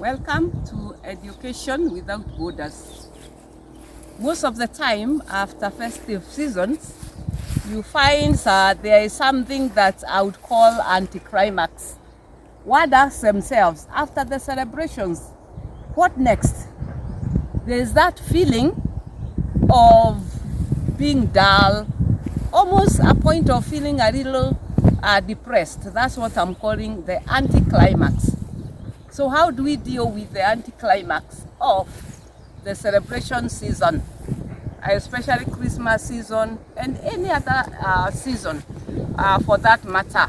Welcome to Education Without Borders. Most of the time after festive seasons, you find there is something that I would call anticlimax. What asks themselves after the celebrations, what next? There is that feeling of being dull, almost a point of feeling a little depressed. That's what I'm calling the anticlimax. So how do we deal with the anticlimax of the celebration season, especially Christmas season and any other season for that matter?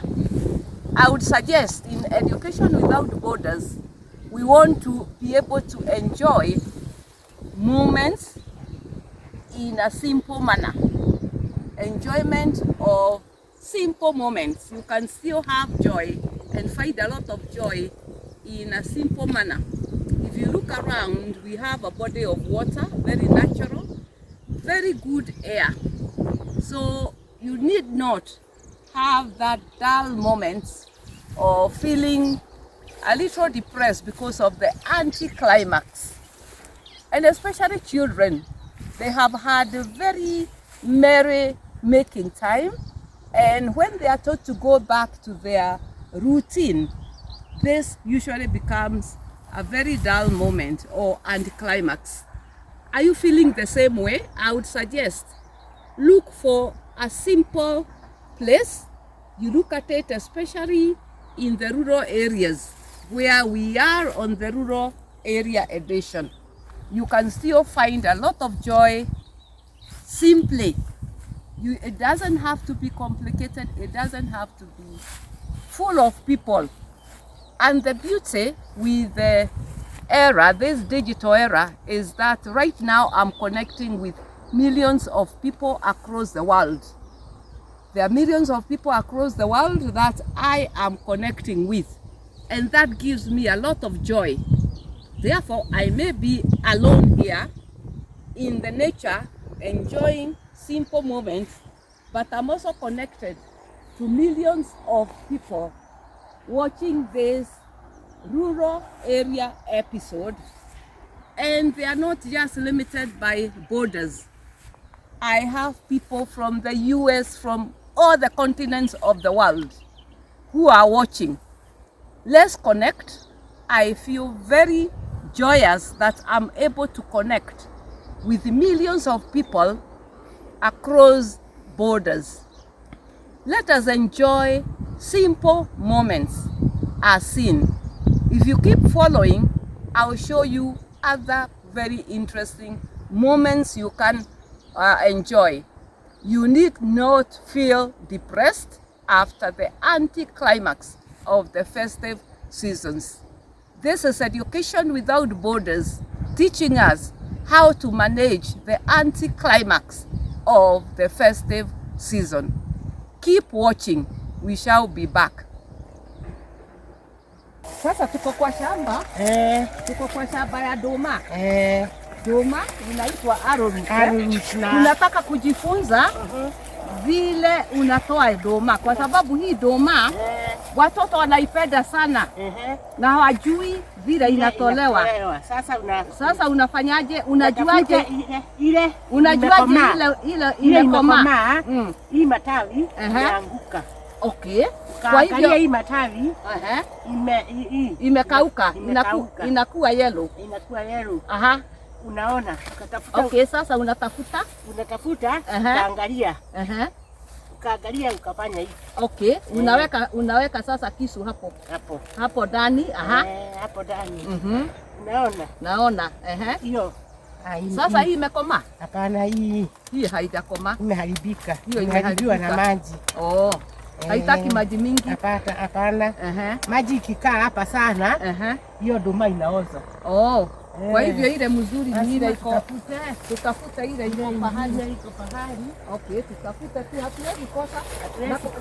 I would suggest in Education Without Borders, we want to be able to enjoy moments in a simple manner. Enjoyment of simple moments. You can still have joy and find a lot of joy in a simple manner. If you look around, we have a body of water, very natural, very good air. So you need not have that dull moments or feeling a little depressed because of the anticlimax. And especially children, they have had a very merry making time, and when they are told to go back to their routine, this usually becomes a very dull moment or anticlimax. Are you feeling the same way? I would suggest look for a simple place. You look at it especially in the rural areas where we are on the rural area edition. You can still find a lot of joy simply. It doesn't have to be complicated. It doesn't have to be full of people. And the beauty with the era, this digital era, is that right now I'm connecting with millions of people across the world. There are millions of people across the world that I am connecting with, and that gives me a lot of joy. Therefore, I may be alone here in the nature, enjoying simple moments, but I'm also connected to millions of people watching this rural area episode, and they are not just limited by borders. I have people from the US, from all the continents of the world who are watching. Let's connect. I feel very joyous that I'm able to connect with millions of people across borders. Let us enjoy simple moments as seen. If you keep following, I'll show you other very interesting moments you can enjoy. You need not feel depressed after the anticlimax of the festive seasons. This is Education Without Borders, teaching us how to manage the anticlimax of the festive season. Keep watching. We shall be back. Sasa tuko kwa shamba. Tuko kwa shamba ya doma. Doma inaitwa arrowroot. Tunataka kujifunza vile unatoa doma, kwa sababu hii doma watoto wanaipenda sana na hawajui vile inatolewa. Sasa unafanyaje? Unajuaje ile imekomaa? Hii matawi inaanguka. Okay. Kwa hivyo hii matawi imekauka, inakuwa yellow. Inakuwa yellow. Unaona, ukatafuta. Okay, sasa unatafuta, ukaangalia. Ukaangalia ukafanya hivi. Okay, unaweka sasa kisu hapo. Hapo ndani, hapo ndani. Naona. Hiyo. Sasa hii imekoma? Hapana, hii haijakoma. Imeharibika. Hiyo imeharibiwa na maji. Haitaki maji mingi. Hapana. Maji ikikaa hapa sana, hiyo doma inaoza. Kwa hivyo ile mzuri ni ile iko. Tutafuta ile iko pahali. Okay, tutafuta tu, hatuwezi kosa.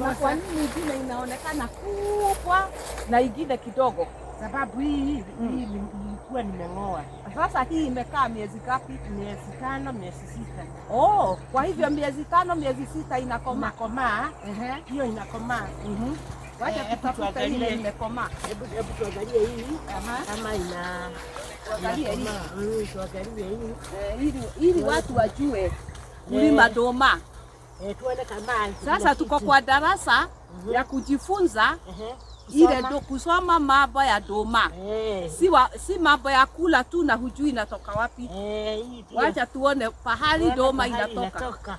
Na kwa nini ingine inaonekana kubwa na ingine kidogo? Sababu hii ilikuwa nimeng'oa. Sasa hii imekaa miezi ngapi? Miezi 5, miezi 6. Kwa hivyo miezi 5, miezi 6 inakomaa. Hiyo inakomaa. Wacha tutafute ile imekomaa. Hebu tuangalie hii kama ina tuangalie hii. Tuangalie hii. Ili watu wajue kulima ndoma. Tuone kama sasa tuko kwa darasa ya kujifunza ile kusoma mambo ya ndoma. Si mambo ya kula tu na hujui inatoka wapi. Wacha tuone pahali ndoma inatoka.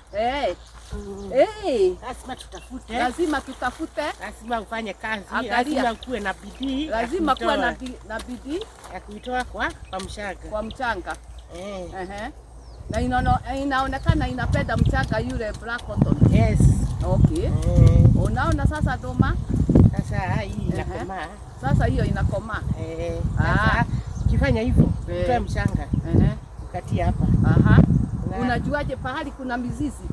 Lazima tutafute. Lazima ufanye kazi. Lazima kuwe na bidii. Lazima kuwe na bidii ya kuitoa kwa mchanga. Kwa mchanga. Na inaonekana inapenda mchanga yule black cotton. Yes. Okay. Unaona sasa ndoma? Sasa hii inakomaa. Sasa hiyo inakomaa. Ukifanya hivyo, utoe mchanga. Ukatia hapa. Unajuaje pahali kuna mizizi?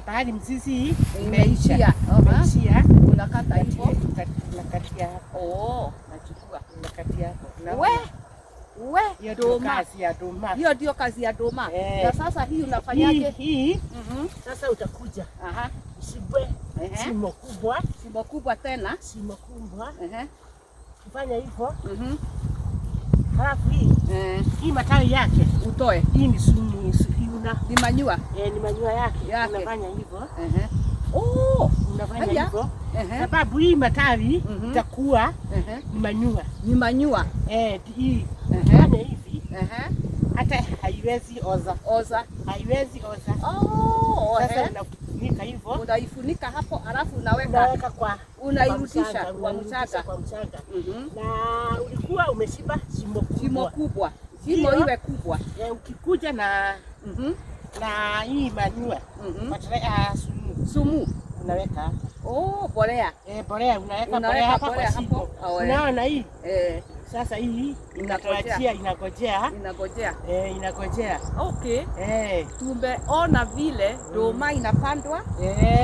Pahali mizizi imeishia. Unakata hivyo. Unakatia hapo. Nachukua. Unakatia hapo. Hiyo ndio kazi ya ndoma. Hiyo ndio kazi ya ndoma. Na sasa hii unafanyaje? Hii. Sasa utakuja. Usibwe. Simo kubwa tena. Simo kubwa. Kufanya hivyo. Halafu hii matawi yake utoe. Hii ni sumu, ni manyua. Ni manyua yake. Unafanya hivyo. Unafanya hivyo. Sababu hii matawi itakuwa ni manyua. Ni manyua. Hii. Fanya hivi. Hata haiwezi oza. Haiwezi oza. Sasa unafunika hivyo. Unaifunika hapo alafu unaweka kwa unairudisha kwa mchanga. Na ulikuwa umeshiba shimo kubwa. Shimo iwe kubwa. Ukikuja na hii manyua. Sumu unaweka. Mbolea. Mbolea unaweka mbolea hapo. Unaona hii? Sasa hii inagojea. Okay. Tumeona vile ndoma inapandwa,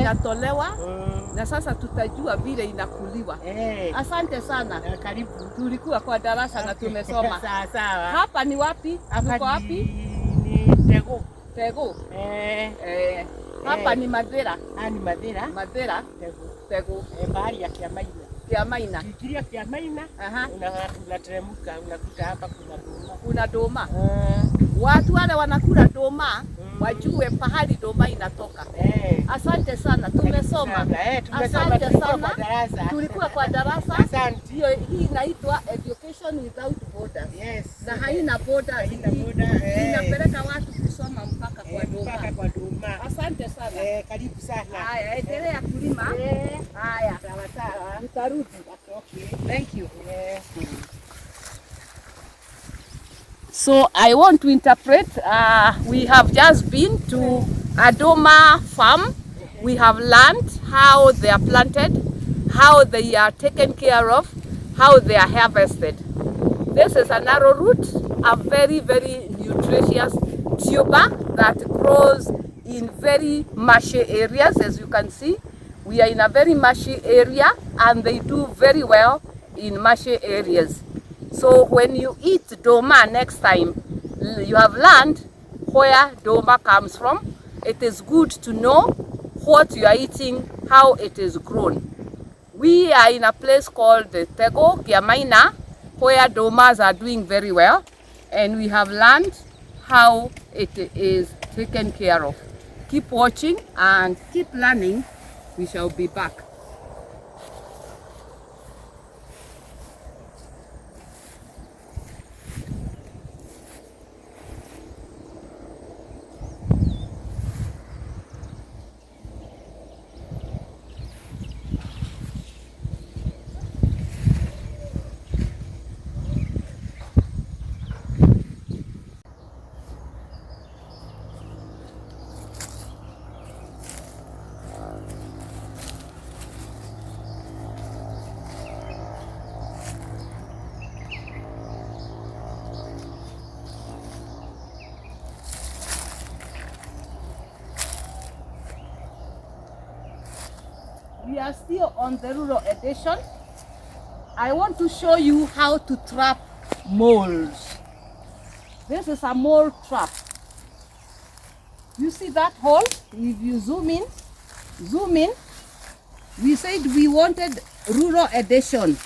inatolewa na sasa tutajua vile inakuliwa. Asante sana. Karibu. Tulikuwa kwa darasa na tumesoma. Sawa. Hapa ni wapi? Tuko wapi? Ni Tego. Hapa ni Madera. Ni Madera. Tego. Bahari ya Kiamaina. Kikiria Kiamaina. Unateremka unakuta hapa kuna ndoma. Watu wale wanakula ndoma wajue pahali ndoma inatoka. Asante sana, tumesoma. Asante sana. Tulikuwa kwa darasa. Hii inaitwa Education Without Borders. Na haina borders. Inapeleka watu kusoma mpaka kwa ndoma. Asante sana. Karibu sana. Haya, endelea kulima. Haya. Sawa. Tutarudi. Okay. Thank you. So I want to interpret. We have just been to a ndoma farm. We have learned how they are planted, how they are taken care of, how they are harvested. This is an arrowroot, a very, very nutritious tuber that grows in very marshy areas. As you can see, we are in a very marshy area and they do very well in marshy areas. So when you eat ndoma next time, you have learned where ndoma comes from. It is good to know what you are eating, how it is grown. We are in a place called Tego, Kiamaina, where ndomas are doing very well, and we have learned how it is taken care of. Keep watching and keep learning. We shall be back. We are still on the rural edition. I want to show you how to trap moles. This is a mole trap. You see that hole? If you zoom in, we said we wanted rural edition.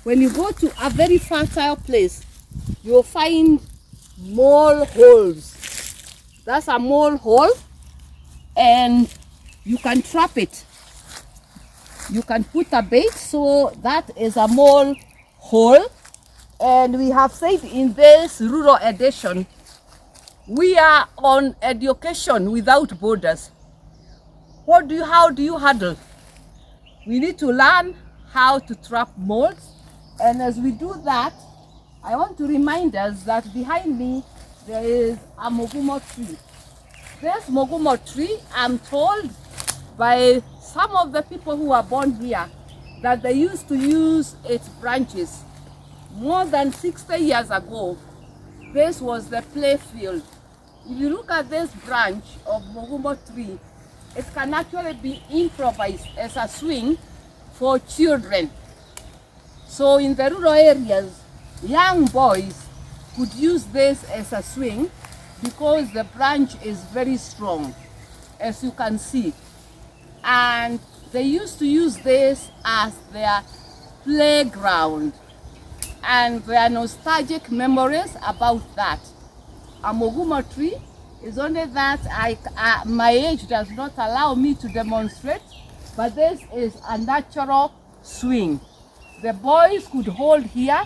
When you go to a very fertile place, you'll find mole holes. That's a mole hole, and you can trap it. You can put a bait, so that is a mole hole. And we have said in this rural edition, we are on education without borders. How do you handle? We need to learn how to trap moles. And as we do that, I want to remind us that behind me, there is a mogumo tree. This mogumo tree, I'm told by some of the people who were born here, that they used to use its branches. More than 60 years ago, this was the play field. If you look at this branch of mogumo tree, it can actually be improvised as a swing for children. So in the rural areas, young boys could use this as a swing because the branch is very strong, as you can see. And they used to use this as their playground. And there are nostalgic memories about that. A mogumo tree is only that my age does not allow me to demonstrate, but this is a natural swing. The boys could hold here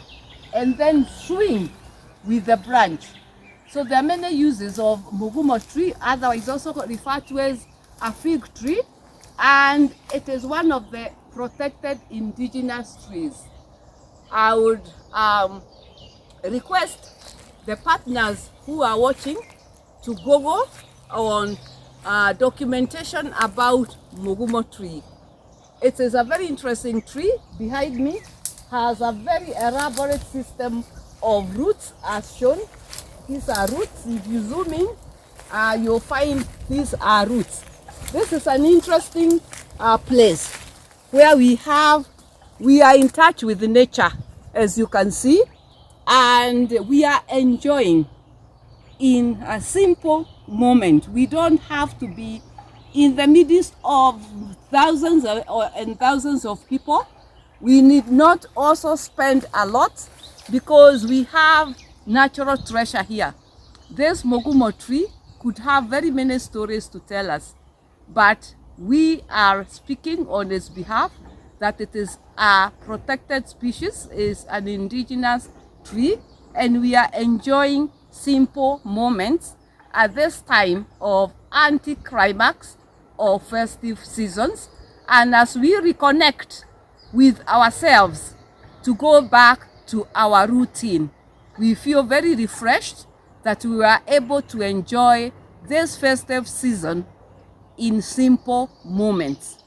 and then swing with the branch. So there are many uses of mogumo tree, otherwise also referred to as a fig tree, and it is one of the protected indigenous trees. I would request the partners who are watching to Google on documentation about mogumo tree. It is a very interesting tree. Behind me has a very elaborate system of roots as shown. These are roots. If you zoom in, you'll find these are roots. This is an interesting place where we are in touch with nature, as you can see, and we are enjoying in a simple moment. We don't have to be in the midst of thousands and thousands of people. We need not also spend a lot because we have natural treasure here. This mogumo tree could have very many stories to tell us, but we are speaking on its behalf that it is a protected species, is an indigenous tree, and we are enjoying simple moments at this time of anticlimax or festive seasons. And as we reconnect with ourselves to go back to our routine, we feel very refreshed that we were able to enjoy this festive season in simple moments.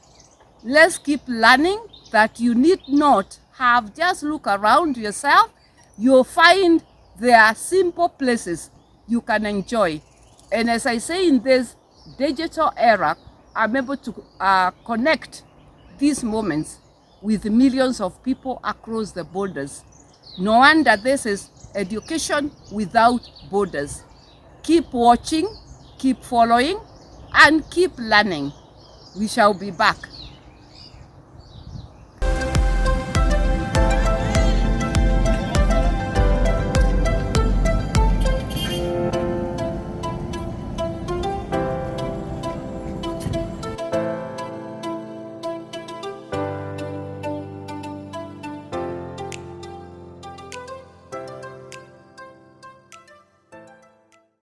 Let's keep learning that you need not have just look around yourself. You'll find there are simple places you can enjoy. And as I say, in this digital era, I'm able to connect these moments with millions of people across the borders. No wonder this is education without borders. Keep watching, keep following, and keep learning. We shall be back.